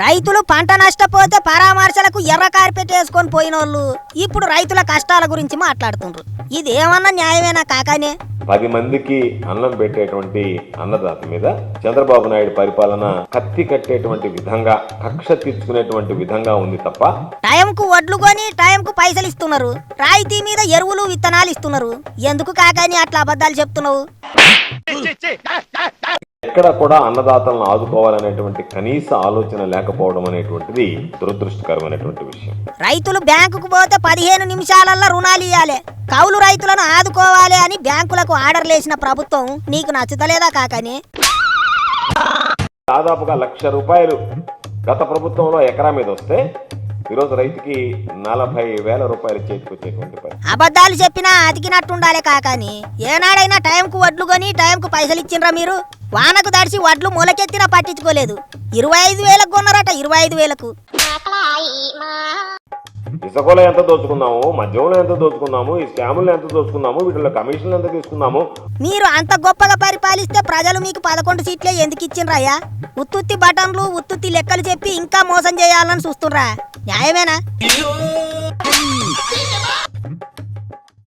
రైతులు పంట నష్టపోతే పరామర్శలకు ఎర్ర కార్పెట్ వేసుకొని పోయినోళ్ళు ఇప్పుడు రైతుల కష్టాల గురించి మాట్లాడుతుండ్రు. ఇదేమన్నా న్యాయమేనా కాకానే? 10 మందికి అన్నం పెట్టేటువంటి అన్నదాత మీద చంద్రబాబు నాయుడు పరిపాలన కత్తి కట్టేటువంటి విధంగా, కక్ష తీర్చుకునేటువంటి విధంగా ఉంది తప్ప టైంకు వడ్లు కొని టైంకు పైసలు ఇస్తున్నారు, రాయితీ మీద ఎరువులు విత్తనాలు ఇస్తున్నారు. ఎందుకు కాకాని అట్లా అబద్ధాలు చెప్తున్నావు? ఎక్కడ కూడా అన్నదాతలను ఆదుకోవాలనేటువంటి కనీస ఆలోచన లేకపోవడం అనేటువంటిది దురదృష్టకరమైనటువంటి విషయం. రైతులు బ్యాంకుకు పోతే 15 నిమిషాలలో రుణాలు ఇవ్వాలి, కౌలు రైతులను ఆదుకోవాలి అని బ్యాంకులకు ఆర్డర్లేసిన ప్రభుత్వం నీకు నచ్చుతలేదా కాకని? దాదాపుగా ₹1,00,000 గత ప్రభుత్వంలో ఎకరా మీద వస్తే ఈరోజు రైతుకి 40,000 రూపాయలు చేతికి వచ్చేటువంటి పని. అబద్ధాలు చెప్పినా అతికినట్టుండాలి కాకని. ఏనాడైనా టైంకు వడ్లు కొని టైంకు పైసలు ఇచ్చిండ్రా మీరు? వానకు దడిచి వడ్లు మొలకెత్తినా పట్టించుకోలేదు. 25,000 కొన్నారట, 25,000కు. ఇసుకలో ఎంత దోచుకున్నాము, మద్యంలో ఎంత దోచుకున్నాము, ఈ స్కాములు ఎంత దోచుకున్నాము, వీటిలో కమిషన్లు ఎంత తీసుకున్నాము. మీరు అంత గొప్పగా పరిపాలిస్తే ప్రజలు మీకు 11 సీట్లే ఎందుకు ఇచ్చిండ్రయ్యా? ఉత్తుత్తి బటన్లు, ఉత్తుత్తి లెక్కలు చెప్పి ఇంకా మోసం చేయాలని చూస్తుండ్రా? న్యాయమేనా?